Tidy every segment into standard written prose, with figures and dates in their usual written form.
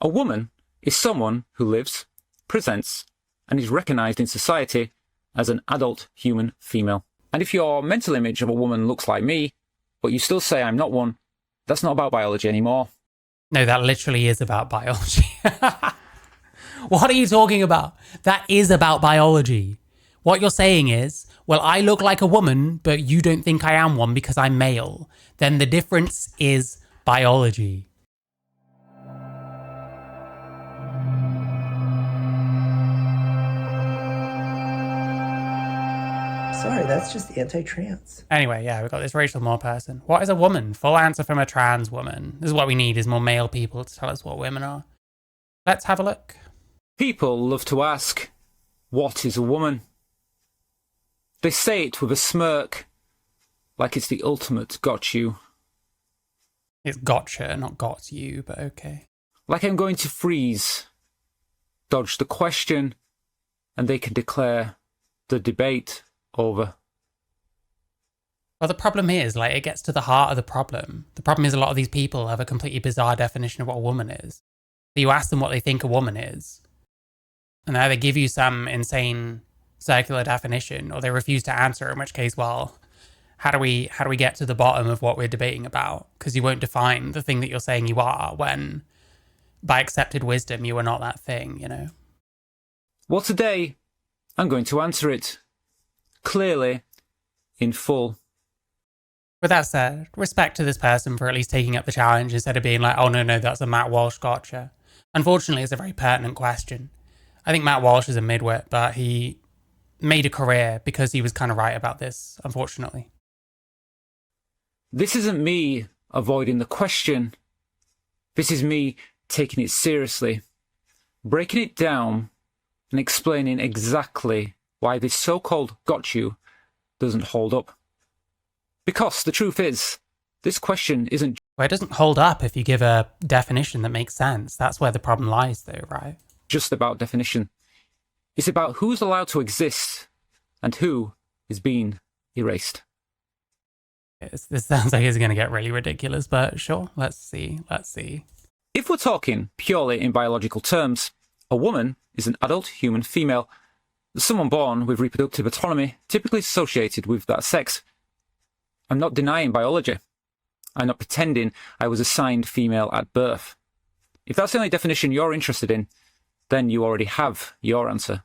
A woman is someone who lives, presents, and is recognised in society as an adult human female. And if your mental image of a woman looks like me, but you still say I'm not one, that's not about biology anymore. No, that literally is about biology. What are you talking about? That is about biology. What you're saying is, well, I look like a woman, but you don't think I am one because I'm male. Then the difference is biology. Sorry, that's just anti-trans. Anyway, yeah, we've got this Rachel Moore person. What is a woman? Full answer from a trans woman. This is what we need, is more male people to tell us what women are. Let's have a look. People love to ask, what is a woman? They say it with a smirk, like it's the ultimate got you. It's gotcha, not got you, but okay. Like I'm going to freeze, dodge the question, and they can declare the debate over. Well, the problem is, like, it gets to the heart of the problem. The problem is a lot of these people have a completely bizarre definition of what a woman is. So you ask them what they think a woman is, and they either give you some insane circular definition, or they refuse to answer, in which case, well, how do we get to the bottom of what we're debating about? Because you won't define the thing that you're saying you are when, by accepted wisdom, you are not that thing, you know? Well, today, I'm going to answer it clearly, in full. With that said, respect to this person for at least taking up the challenge instead of being like, oh, no, that's a Matt Walsh gotcha. Unfortunately, it's a very pertinent question. I think Matt Walsh is a midwit, but he made a career because he was kind of right about this, unfortunately. This isn't me avoiding the question. This is me taking it seriously, breaking it down, and explaining exactly why this so-called got you doesn't hold up. Because the truth is, this question isn't... Well, it doesn't hold up if you give a definition that makes sense. That's where the problem lies, though, right? Just about definition. It's about who's allowed to exist and who is being erased. This sounds like it's going to get really ridiculous, but sure, let's see. If we're talking purely in biological terms, a woman is an adult human female, someone born with reproductive autonomy, typically associated with that sex. I'm not denying biology. I'm not pretending I was assigned female at birth. If that's the only definition you're interested in, then you already have your answer.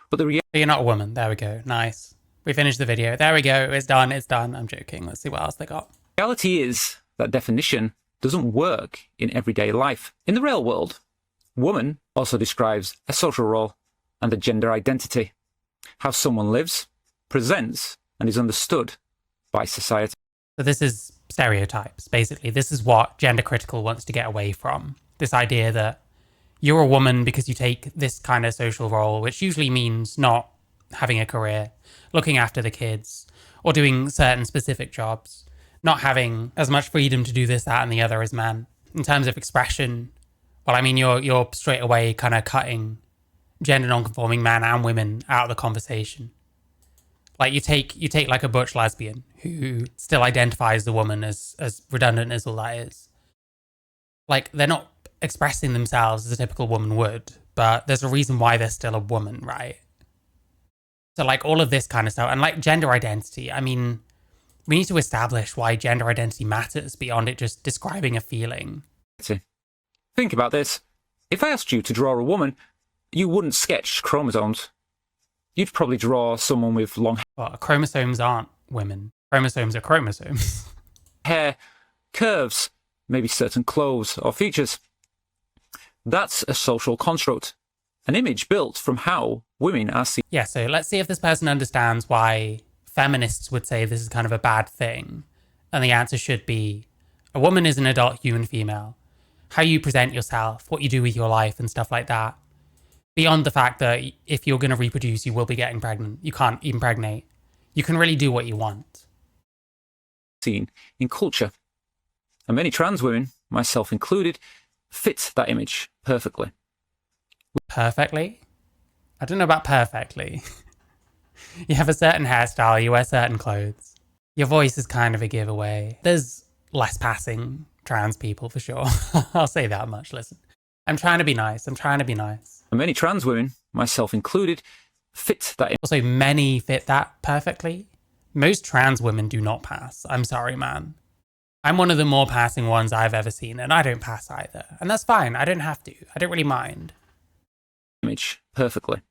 But the reality... You're not a woman. There we go. Nice. We finished the video. There we go. It's done. I'm joking. Let's see what else they got. The reality is that definition doesn't work in everyday life. In the real world, woman also describes a social role and a gender identity, how someone lives, presents, and is understood by society. So this is stereotypes, basically. This is what Gender Critical wants to get away from. This idea that you're a woman because you take this kind of social role, which usually means not having a career, looking after the kids, or doing certain specific jobs, not having as much freedom to do this, that, and the other as men. In terms of expression, well, I mean, you're straight away kind of cutting gender non-conforming men and women out of the conversation. Like you take like a butch lesbian who still identifies the woman, as redundant as all that is. Like, they're not expressing themselves as a typical woman would, but there's a reason why they're still a woman, right? So like all of this kind of stuff, and like gender identity, I mean, we need to establish why gender identity matters beyond it just describing a feeling. Think about this. If I asked you to draw a woman, you wouldn't sketch chromosomes. You'd probably draw someone with long Well, chromosomes aren't women. Chromosomes are chromosomes. hair, curves, maybe certain clothes or features. That's a social construct, an image built from how women are seen. Yeah, so let's see if this person understands why feminists would say this is kind of a bad thing. And the answer should be, a woman is an adult human female. How you present yourself, what you do with your life and stuff like that. Beyond the fact that if you're going to reproduce, you will be getting pregnant. You can't impregnate. You can really do what you want. Seen in culture. And many trans women, myself included, fit that image perfectly. Perfectly? I don't know about perfectly. You have a certain hairstyle, you wear certain clothes. Your voice is kind of a giveaway. There's less passing trans people for sure. I'll say that much, listen. I'm trying to be nice. I'm trying to be nice. And many trans women, myself included, fit that Also, many fit that perfectly. Most trans women do not pass. I'm sorry, man. I'm one of the more passing ones I've ever seen, and I don't pass either. And that's fine. I don't have to. I don't really mind. image perfectly.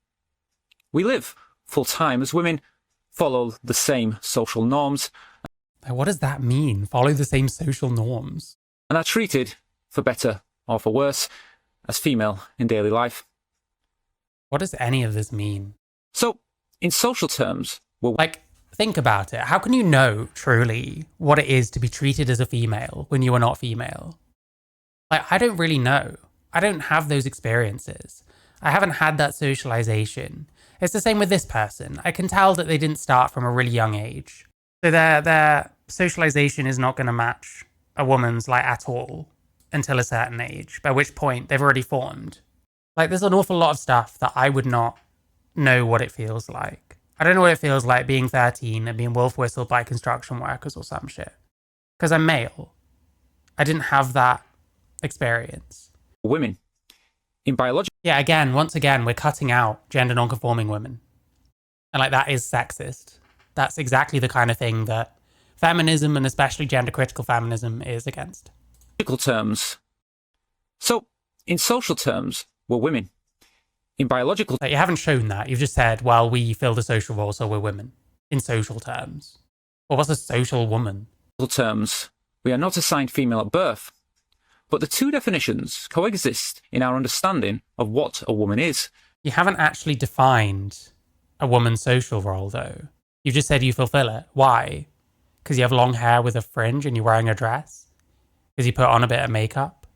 We live full-time as women, follow the same social norms, What does that mean? Follow the same social norms? and are treated, for better or for worse, as female in daily life. What does any of this mean? So, in social terms, we're Like, think about it. How can you know truly what it is to be treated as a female when you are not female? Like, I don't really know. I don't have those experiences. I haven't had that socialization. It's the same with this person. I can tell that they didn't start from a really young age. So their socialization is not going to match a woman's, like, at all until a certain age, by which point they've already formed. Like, there's an awful lot of stuff that I would not know what it feels like. I don't know what it feels like being 13 and being wolf whistled by construction workers or some shit. Because I'm male. I didn't have that experience. women. In biological Yeah, once again, we're cutting out gender non-conforming women. And like, that is sexist. That's exactly the kind of thing that feminism, and especially gender critical feminism, is against. terms. So, in social terms, we're women. In biological Like, you haven't shown that. You've just said, well, we fill the social role, so we're women. In social terms. Well, what's a social woman? terms, we are not assigned female at birth. But the two definitions coexist in our understanding of what a woman is. You haven't actually defined a woman's social role, though. You've just said you fulfill it. Why? Because you have long hair with a fringe and you're wearing a dress? Because you put on a bit of makeup?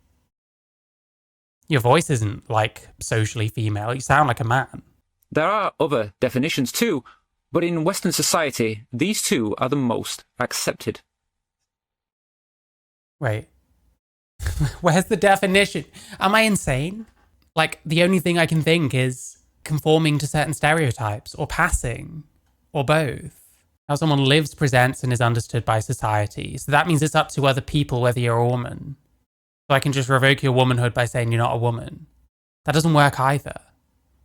Your voice isn't, like, socially female. You sound like a man. There are other definitions too, but in Western society, these two are the most accepted. Wait. Where's the definition? Am I insane? Like, the only thing I can think is conforming to certain stereotypes, or passing, or both. How someone lives, presents, and is understood by society. So that means it's up to other people whether you're a woman. So I can just revoke your womanhood by saying you're not a woman. That doesn't work either.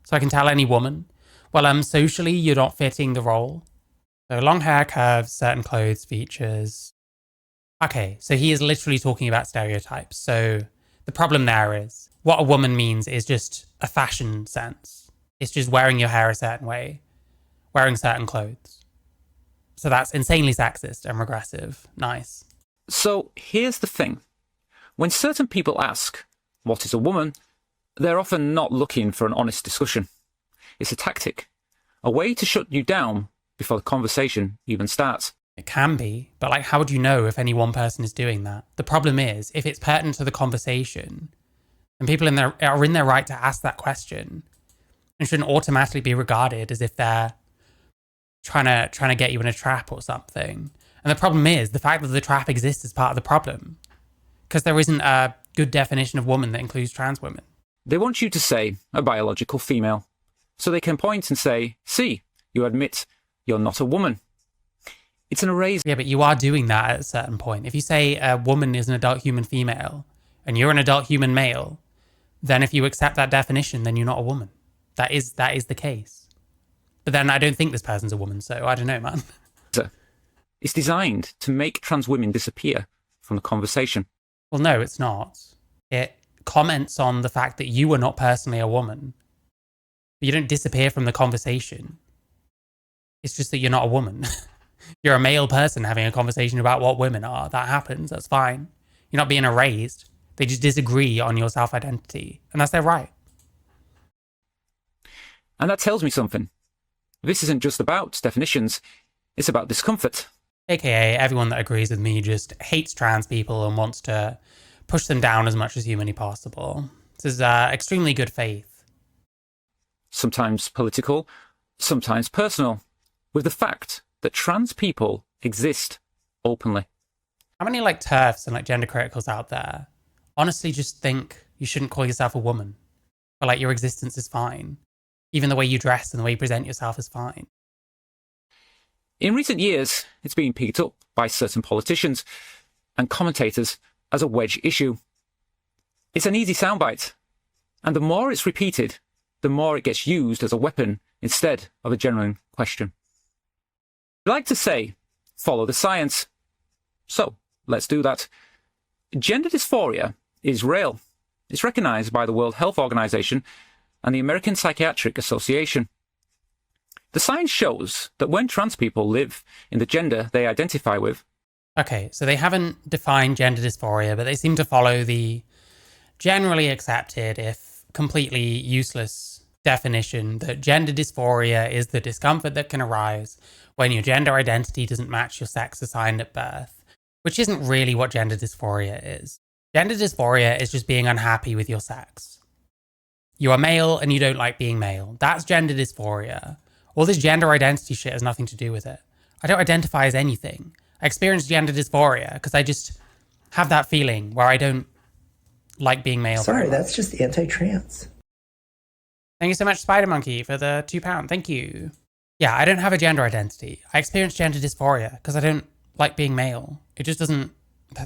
So I can tell any woman, well, socially, you're not fitting the role. So long hair, curves, certain clothes, features. Okay, so he is literally talking about stereotypes. So the problem there is, what a woman means is just a fashion sense. It's just wearing your hair a certain way, wearing certain clothes. So that's insanely sexist and regressive. Nice. So here's the thing. When certain people ask, what is a woman? They're often not looking for an honest discussion. It's a tactic, a way to shut you down before the conversation even starts. It can be, but like, how would you know if any one person is doing that? The problem is, if it's pertinent to the conversation, and people are in their right to ask that question, and shouldn't automatically be regarded as if they're trying to get you in a trap or something. And the problem is, the fact that the trap exists is part of the problem, because there isn't a good definition of woman that includes trans women. They want you to say a biological female, so they can point and say, see, you admit you're not a woman. It's an erasure. Yeah, but you are doing that at a certain point. If you say a woman is an adult human female and you're an adult human male, then if you accept that definition, then you're not a woman. That is the case. But then I don't think this person's a woman, so I don't know, man. It's designed to make trans women disappear from the conversation. Well, no, it's not. It comments on the fact that you are not personally a woman. But you don't disappear from the conversation. It's just that you're not a woman. You're a male person having a conversation about what women are. That happens. That's fine. You're not being erased. They just disagree on your self-identity. And that's their right. And that tells me something. This isn't just about definitions. It's about discomfort. AKA everyone that agrees with me just hates trans people and wants to push them down as much as humanly possible. This is extremely good faith. Sometimes political, sometimes personal, with the fact that trans people exist openly. How many like TERFs and like gender criticals out there honestly just think you shouldn't call yourself a woman, but like your existence is fine? Even the way you dress and the way you present yourself is fine. In recent years, it's been picked up by certain politicians and commentators as a wedge issue. It's an easy soundbite, And the more it's repeated, the more it gets used as a weapon instead of a genuine question. We like to say, follow the science. So, let's do that. Gender dysphoria is real. It's recognized by the World Health Organization and the American Psychiatric Association. The science shows that when trans people live in the gender they identify with. Okay, so they haven't defined gender dysphoria, but they seem to follow the generally accepted, if completely useless, definition that gender dysphoria is the discomfort that can arise when your gender identity doesn't match your sex assigned at birth, which isn't really what gender dysphoria is. Gender dysphoria is just being unhappy with your sex. You are male and you don't like being male. That's gender dysphoria. All this gender identity shit has nothing to do with it. I don't identify as anything. I experience gender dysphoria because I just have that feeling where I don't like being male. Sorry, that's just anti-trans. Thank you so much, Spider Monkey, for the £2. Thank you. Yeah, I don't have a gender identity. I experience gender dysphoria because I don't like being male. It just doesn't...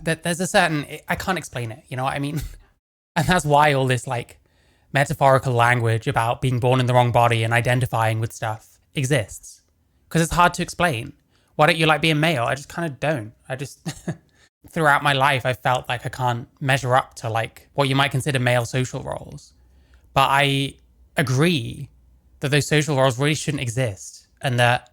There's a certain... I can't explain it, you know what I mean? And that's why all this, like, metaphorical language about being born in the wrong body and identifying with stuff exists. Because it's hard to explain. Why don't you like being male? I just kind of don't. I just... Throughout my life, I felt like I can't measure up to, like, what you might consider male social roles. But I agree that those social roles really shouldn't exist, and that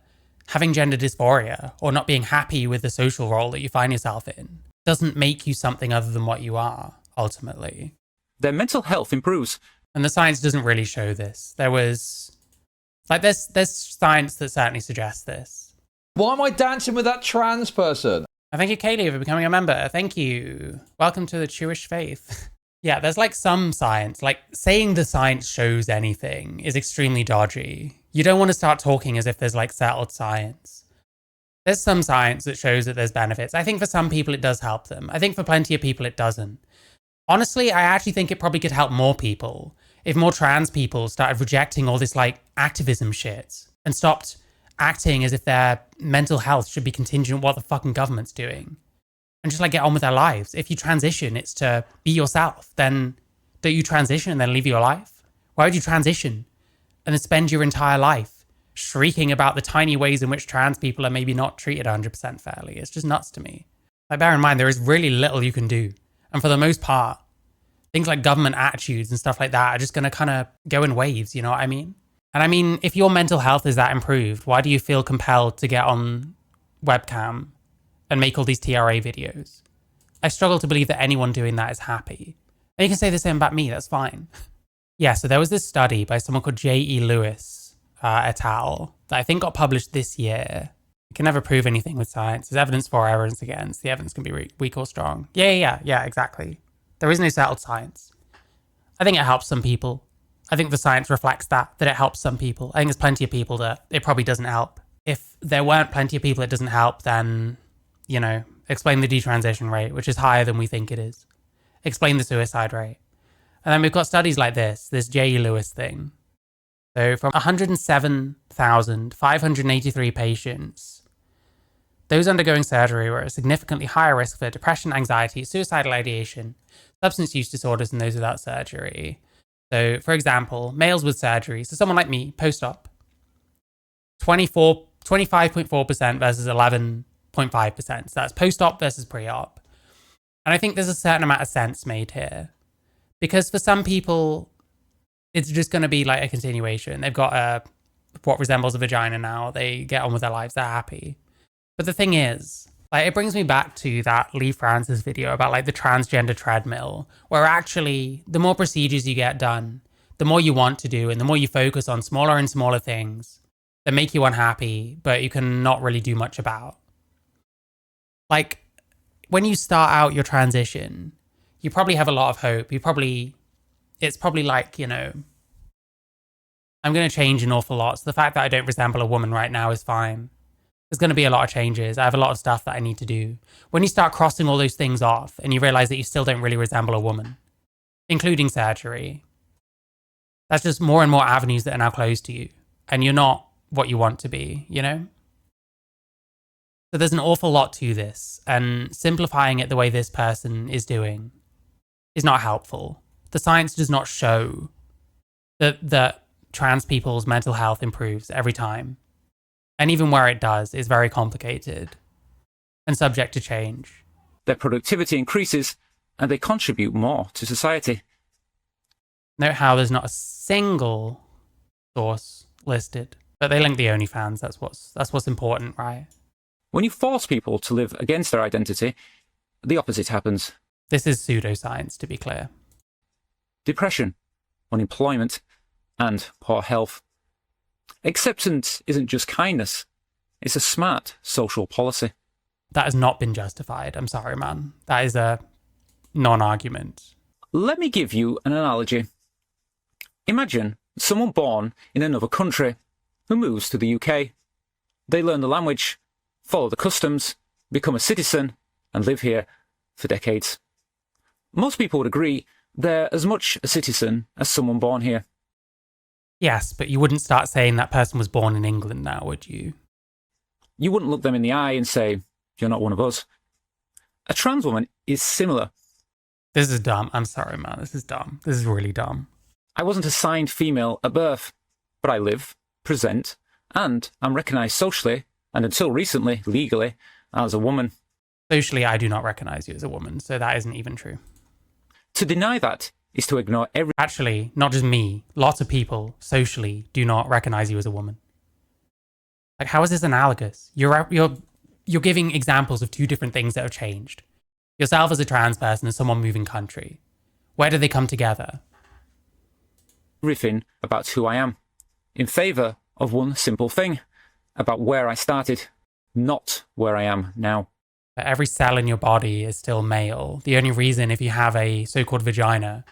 having gender dysphoria or not being happy with the social role that you find yourself in doesn't make you something other than what you are, ultimately. Their mental health improves. And the science doesn't really show this. There's science that certainly suggests this. Why am I dancing with that trans person? Thank you, Kaylee, for becoming a member. Thank you. Welcome to the Jewish faith. Yeah, there's like some science, like saying the science shows anything is extremely dodgy. You don't want to start talking as if there's like settled science. There's some science that shows that there's benefits. I think for some people it does help them. I think for plenty of people it doesn't. Honestly, I actually think it probably could help more people if more trans people started rejecting all this like activism shit and stopped acting as if their mental health should be contingent on what the fucking government's doing. And just like get on with their lives. If you transition, it's to be yourself. Then don't you transition and then live your life? Why would you transition and then spend your entire life shrieking about the tiny ways in which trans people are maybe not treated 100% fairly? It's just nuts to me. Like, bear in mind, there is really little you can do. And for the most part, things like government attitudes and stuff like that are just going to kind of go in waves, you know what I mean? And I mean, if your mental health is that improved, why do you feel compelled to get on webcam and make all these TRA videos? I struggle to believe that anyone doing that is happy. And you can say the same about me, that's fine. Yeah, so there was this study by someone called J.E. Lewis et al. That I think got published this year. You can never prove anything with science. There's evidence for, evidence against. The evidence can be weak or strong. Yeah, exactly. There is no settled science. I think it helps some people. I think the science reflects that it helps some people. I think there's plenty of people that it probably doesn't help. If there weren't plenty of people it doesn't help, then, you know, explain the detransition rate, which is higher than we think it is. Explain the suicide rate. And then we've got studies like this J.E. Lewis thing. So from 107,583 patients, those undergoing surgery were at a significantly higher risk for depression, anxiety, suicidal ideation, substance use disorders than those without surgery. So, for example, males with surgery, so someone like me, post-op, 25.4% versus 11.5%. So that's post-op versus pre-op. And I think there's a certain amount of sense made here. Because for some people, it's just going to be like a continuation. They've got what resembles a vagina now. They get on with their lives. They're happy. But the thing is, like, it brings me back to that Lee Francis video about like the transgender treadmill, where actually the more procedures you get done, the more you want to do and the more you focus on smaller and smaller things that make you unhappy, but you can not really do much about. Like, when you start out your transition, you probably have a lot of hope. It's probably like, you know, I'm going to change an awful lot. So the fact that I don't resemble a woman right now is fine. There's going to be a lot of changes. I have a lot of stuff that I need to do. When you start crossing all those things off and you realize that you still don't really resemble a woman, including surgery, that's just more and more avenues that are now closed to you. And you're not what you want to be, you know? So there's an awful lot to this. And simplifying it the way this person is doing is not helpful. The science does not show that trans people's mental health improves every time. And even where it does is very complicated and subject to change. Their productivity increases and they contribute more to society. Note how there's not a single source listed, but they link the OnlyFans. That's what's important, right? When you force people to live against their identity, the opposite happens. This is pseudoscience, to be clear. Depression, unemployment, and poor health. Acceptance isn't just kindness, it's a smart social policy. That has not been justified. I'm sorry, man. That is a non-argument. Let me give you an analogy. Imagine someone born in another country who moves to the UK. They learn the language, follow the customs, become a citizen, and live here for decades. Most people would agree they're as much a citizen as someone born here. Yes, but you wouldn't start saying that person was born in England now, would you? You wouldn't look them in the eye and say, "You're not one of us." A trans woman is similar. This is dumb. I'm sorry, man. This is dumb. This is really dumb. I wasn't assigned female at birth, but I live, present, and am recognised socially, and until recently, legally, as a woman. Socially, I do not recognize you as a woman, so that isn't even true. To deny that is to ignore every... Actually, not just me. Lots of people socially do not recognize you as a woman. Like, how is this analogous? You're giving examples of two different things that have changed. Yourself as a trans person and someone moving country. Where do they come together? Everything about who I am, in favour of one simple thing, about where I started, not where I am now. Every cell in your body is still male. The only reason, if you have a so-called vagina,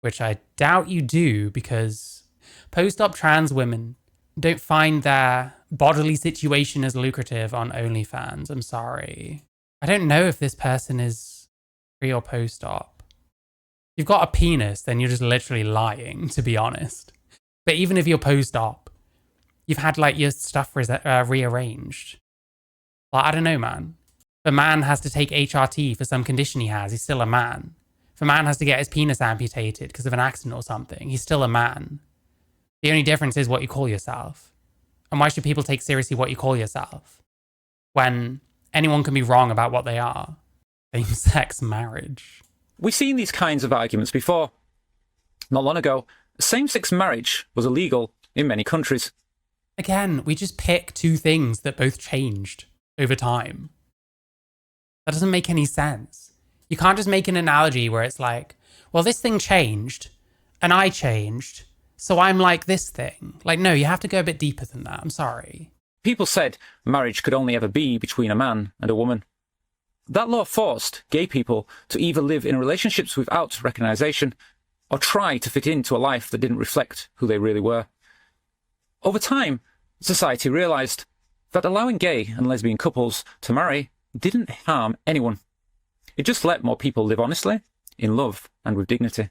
which I doubt you do, because post-op trans women don't find their bodily situation as lucrative on OnlyFans. I'm sorry. I don't know if this person is pre or post-op. If you've got a penis, then you're just literally lying, to be honest. But even if you're post-op, you've had like your stuff rearranged. Like, I don't know, man. If a man has to take HRT for some condition he has, he's still a man. If a man has to get his penis amputated because of an accident or something, he's still a man. The only difference is what you call yourself. And why should people take seriously what you call yourself? When anyone can be wrong about what they are. Same-sex marriage. We've seen these kinds of arguments before. Not long ago, same-sex marriage was illegal in many countries. Again, we just pick two things that both changed over time. That doesn't make any sense. You can't just make an analogy where it's like, well, this thing changed, and I changed, so I'm like this thing. Like, no, you have to go a bit deeper than that. I'm sorry. People said marriage could only ever be between a man and a woman. That law forced gay people to either live in relationships without recognition or try to fit into a life that didn't reflect who they really were. Over time, society realised that allowing gay and lesbian couples to marry didn't harm anyone. It just let more people live honestly, in love, and with dignity.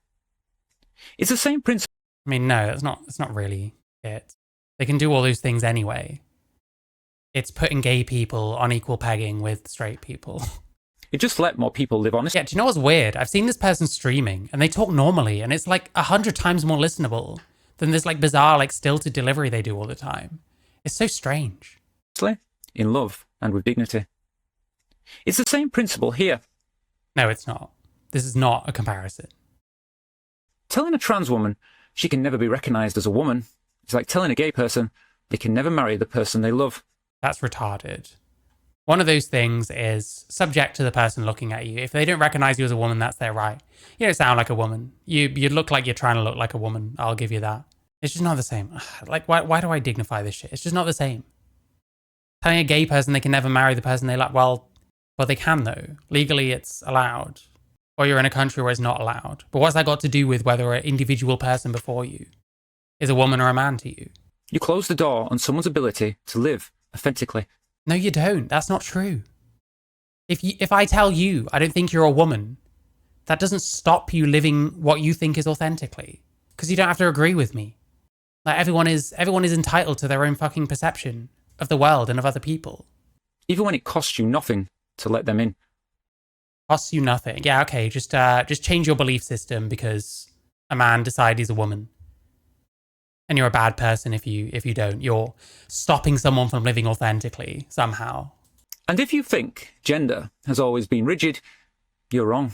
It's the same principle. I mean, no, it's not really it. They can do all those things anyway. It's putting gay people on equal pegging with straight people. It just let more people live honestly. Yeah, do you know what's weird? I've seen this person streaming and they talk normally and it's like 100 times more listenable than this like bizarre like stilted delivery they do all the time. It's so strange. In love and with dignity. It's the same principle here. No, it's not. This is not a comparison. Telling a trans woman she can never be recognised as a woman is like telling a gay person they can never marry the person they love. That's retarded. One of those things is subject to the person looking at you. If they don't recognize you as a woman, that's their right. You don't sound like a woman. You look like you're trying to look like a woman. I'll give you that. It's just not the same. Like, why do I dignify this shit? It's just not the same. Telling a gay person they can never marry the person they like, well, they can though. Legally, it's allowed. Or you're in a country where it's not allowed. But what's that got to do with whether an individual person before you is a woman or a man to you? You close the door on someone's ability to live authentically. No, you don't. That's not true. If I tell you I don't think you're a woman, that doesn't stop you living what you think is authentically. Because you don't have to agree with me. Like everyone is entitled to their own fucking perception of the world and of other people. Even when it costs you nothing to let them in. Costs you nothing. Yeah, okay, just change your belief system because a man decided he's a woman. And you're a bad person if you don't. You're stopping someone from living authentically somehow. And if you think gender has always been rigid, you're wrong.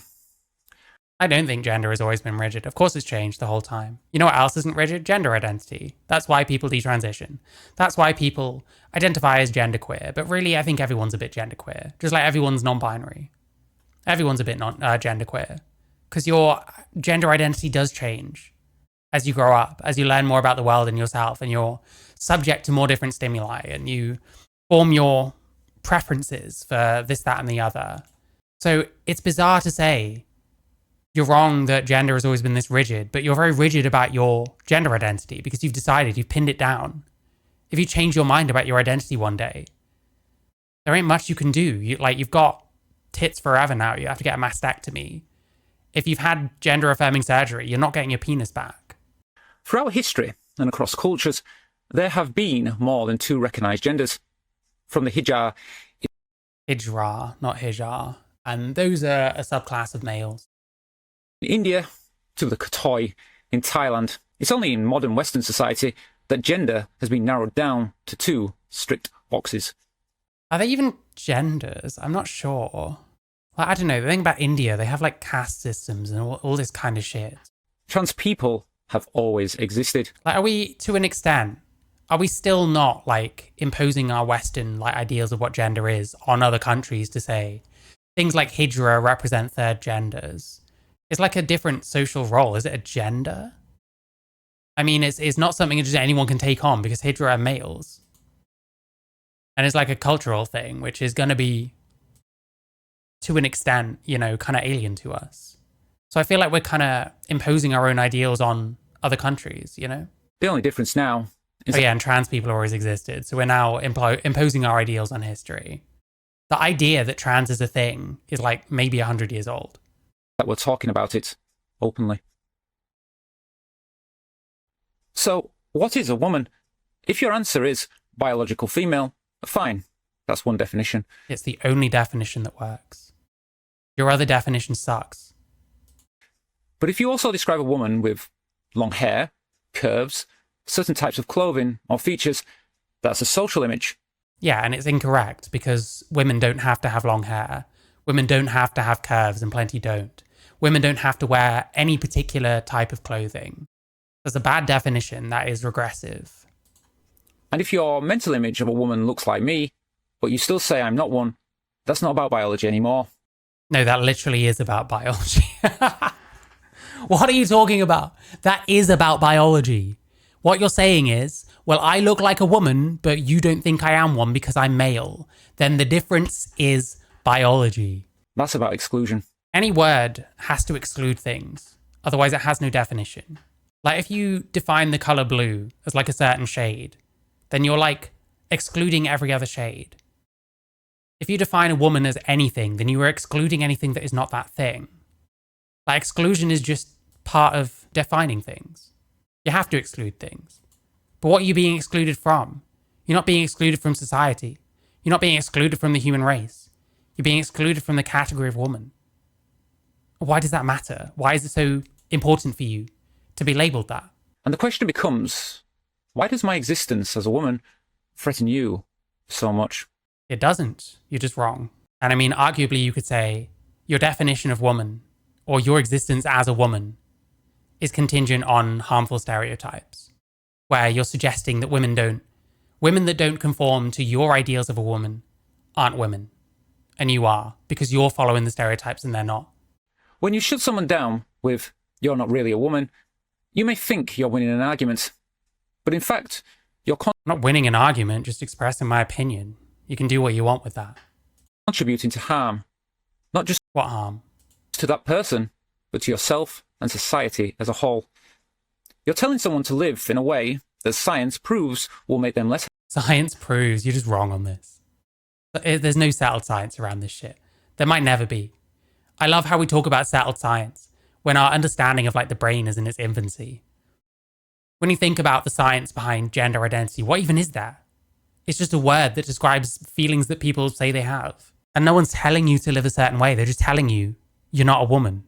I don't think gender has always been rigid. Of course it's changed the whole time. You know what else isn't rigid? Gender identity. That's why people detransition. That's why people identify as genderqueer. But really, I think everyone's a bit genderqueer. Just like everyone's non-binary. Everyone's a bit genderqueer. Because your gender identity does change as you grow up, as you learn more about the world and yourself, and you're subject to more different stimuli, and you form your preferences for this, that, and the other. So it's bizarre to say you're wrong that gender has always been this rigid, but you're very rigid about your gender identity because you've decided, you've pinned it down. If you change your mind about your identity one day, there ain't much you can do. You've got tits forever now. You have to get a mastectomy. If you've had gender-affirming surgery, you're not getting your penis back. Throughout history and across cultures, there have been more than two recognised genders. From the hijra, not hijar. And those are a subclass of males. in India to the Katoi in Thailand, it's only in modern Western society that gender has been narrowed down to two strict boxes. Are they even genders? I'm not sure. Like, I don't know. The thing about India, they have like caste systems and all this kind of shit. Trans people have always existed. Like, are we, to an extent, are we still not like imposing our Western like ideals of what gender is on other countries to say things like hijra represent third genders? It's like a different social role. Is it a gender? I mean, it's not something that just anyone can take on because hijra are males. And it's like a cultural thing, which is going to be, to an extent, you know, kind of alien to us. So I feel like we're kind of imposing our own ideals on other countries, you know? The only difference now is and trans people have always existed. So we're now imposing our ideals on history. The idea that trans is a thing is like maybe 100 years old. that we're talking about it openly. So, what is a woman? If your answer is biological female, fine. That's one definition. It's the only definition that works. Your other definition sucks. But if you also describe a woman with long hair, curves, certain types of clothing or features, that's a social image. Yeah, and it's incorrect because women don't have to have long hair. Women don't have to have curves, and plenty don't. Women don't have to wear any particular type of clothing. There's a bad definition that is regressive. And if your mental image of a woman looks like me, but you still say I'm not one, that's not about biology anymore. No, that literally is about biology. What are you talking about? That is about biology. What you're saying is, well, I look like a woman, but you don't think I am one because I'm male. Then the difference is biology. That's about exclusion. Any word has to exclude things. Otherwise, it has no definition. Like if you define the color blue as like a certain shade, then you're like excluding every other shade. If you define a woman as anything, then you are excluding anything that is not that thing. Like exclusion is just part of defining things. You have to exclude things. But what are you being excluded from? You're not being excluded from society. You're not being excluded from the human race. You're being excluded from the category of woman. Why does that matter? Why is it so important for you to be labelled that? And the question becomes, why does my existence as a woman threaten you so much? It doesn't. You're just wrong. And I mean, arguably you could say your definition of woman or your existence as a woman is contingent on harmful stereotypes, where you're suggesting that women that don't conform to your ideals of a woman aren't women. And you are, because you're following the stereotypes and they're not. When you shut someone down with, you're not really a woman, you may think you're winning an argument. But in fact, you're I'm not winning an argument, just expressing my opinion. You can do what you want with that. contributing to harm. Not just What harm? to that person, but to yourself and society as a whole. You're telling someone to live in a way that science proves will make them less. Science proves you're just wrong on this. There's no settled science around this shit. There might never be. I love how we talk about settled science when our understanding of like the brain is in its infancy. When you think about the science behind gender identity, what even is that? It's just a word that describes feelings that people say they have. And no one's telling you to live a certain way. They're just telling you you're not a woman.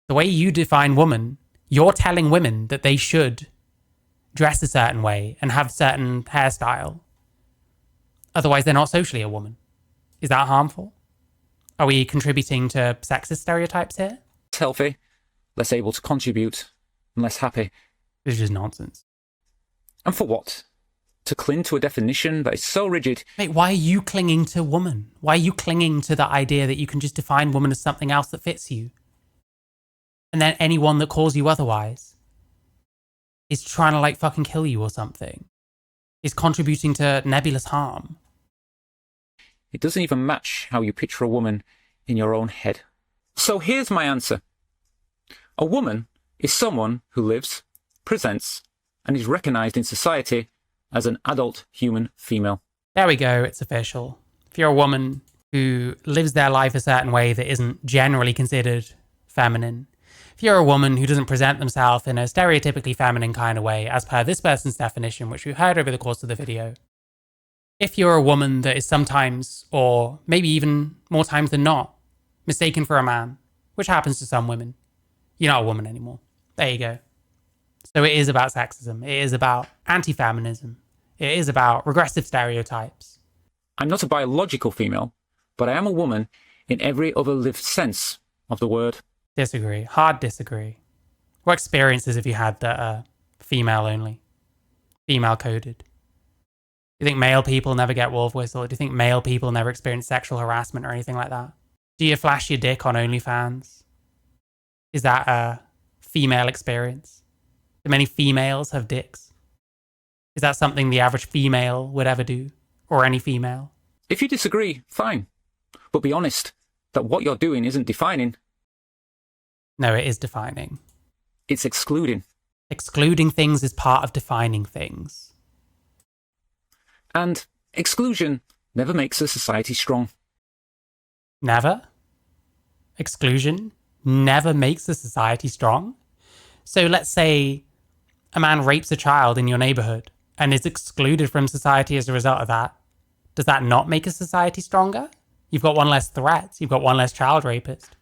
The way you define woman, you're telling women that they should dress a certain way, and have certain hairstyle. Otherwise, they're not socially a woman. Is that harmful? Are we contributing to sexist stereotypes here? Less healthy, less able to contribute, and less happy. This is just nonsense. And for what? To cling to a definition that is so rigid. Mate, why are you clinging to woman? Why are you clinging to the idea that you can just define woman as something else that fits you? And then anyone that calls you otherwise is trying to like fucking kill you or something. Is contributing to nebulous harm. It doesn't even match how you picture a woman in your own head. So here's my answer. A woman is someone who lives, presents, and is recognized in society as an adult human female. There we go, it's official. If you're a woman who lives their life a certain way that isn't generally considered feminine, if you're a woman who doesn't present themselves in a stereotypically feminine kind of way, as per this person's definition, which we've heard over the course of the video, if you're a woman that is sometimes, or maybe even more times than not, mistaken for a man, which happens to some women, you're not a woman anymore. There you go. So it is about sexism. It is about anti-feminism. It is about regressive stereotypes. I'm not a biological female, but I am a woman in every other lived sense of the word. Disagree. Hard disagree. What experiences have you had that are female only? Female coded? Do you think male people never get wolf whistled? Do you think male people never experience sexual harassment or anything like that? Do you flash your dick on OnlyFans? Is that a female experience? Do many females have dicks? Is that something the average female would ever do? Or any female? If you disagree, fine. But be honest that what you're doing isn't defining. No, it is defining. It's excluding. Excluding things is part of defining things. And exclusion never makes a society strong. Never? Exclusion never makes a society strong? So let's say a man rapes a child in your neighborhood and is excluded from society as a result of that. Does that not make a society stronger? You've got one less threat. You've got one less child rapist.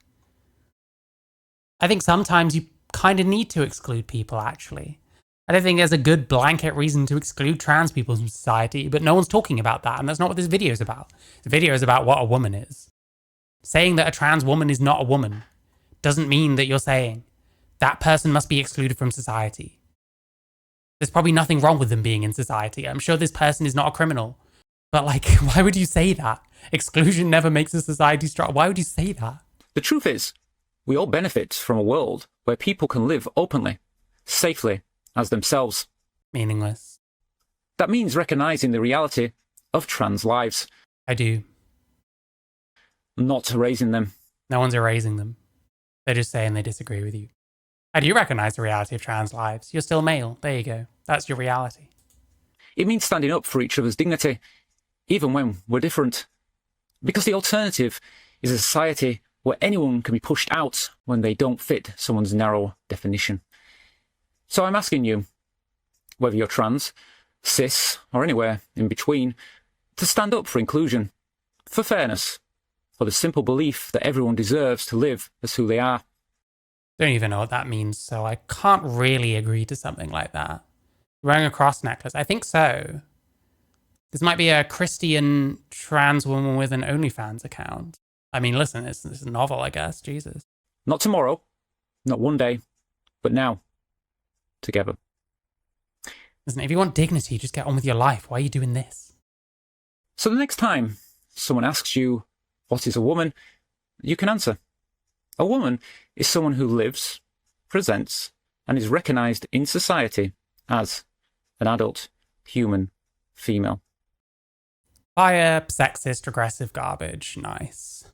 I think sometimes you kind of need to exclude people, actually. I don't think there's a good blanket reason to exclude trans people from society, but no one's talking about that, and that's not what this video is about. The video is about what a woman is. Saying that a trans woman is not a woman doesn't mean that you're saying that person must be excluded from society. There's probably nothing wrong with them being in society. I'm sure this person is not a criminal. But like, why would you say that? Exclusion never makes a society strong. Why would you say that? The truth is, we all benefit from a world where people can live openly, safely, as themselves. Meaningless. That means recognizing the reality of trans lives. I do. Not erasing them. No one's erasing them. They're just saying they disagree with you. I do recognize the reality of trans lives. You're still male. There you go. That's your reality. It means standing up for each other's dignity, even when we're different. Because the alternative is a society where anyone can be pushed out when they don't fit someone's narrow definition. So I'm asking you, whether you're trans, cis, or anywhere in between, to stand up for inclusion, for fairness, for the simple belief that everyone deserves to live as who they are. Don't even know what that means, so I can't really agree to something like that. Wearing a cross necklace, I think so. This might be a Christian trans woman with an OnlyFans account. I mean, listen, it's a novel, I guess. Jesus. Not tomorrow, not one day, but now. Together. Listen, if you want dignity, just get on with your life. Why are you doing this? So the next time someone asks you, what is a woman? You can answer. A woman is someone who lives, presents, and is recognized in society as an adult, human, female. Fire, sexist, regressive garbage. Nice.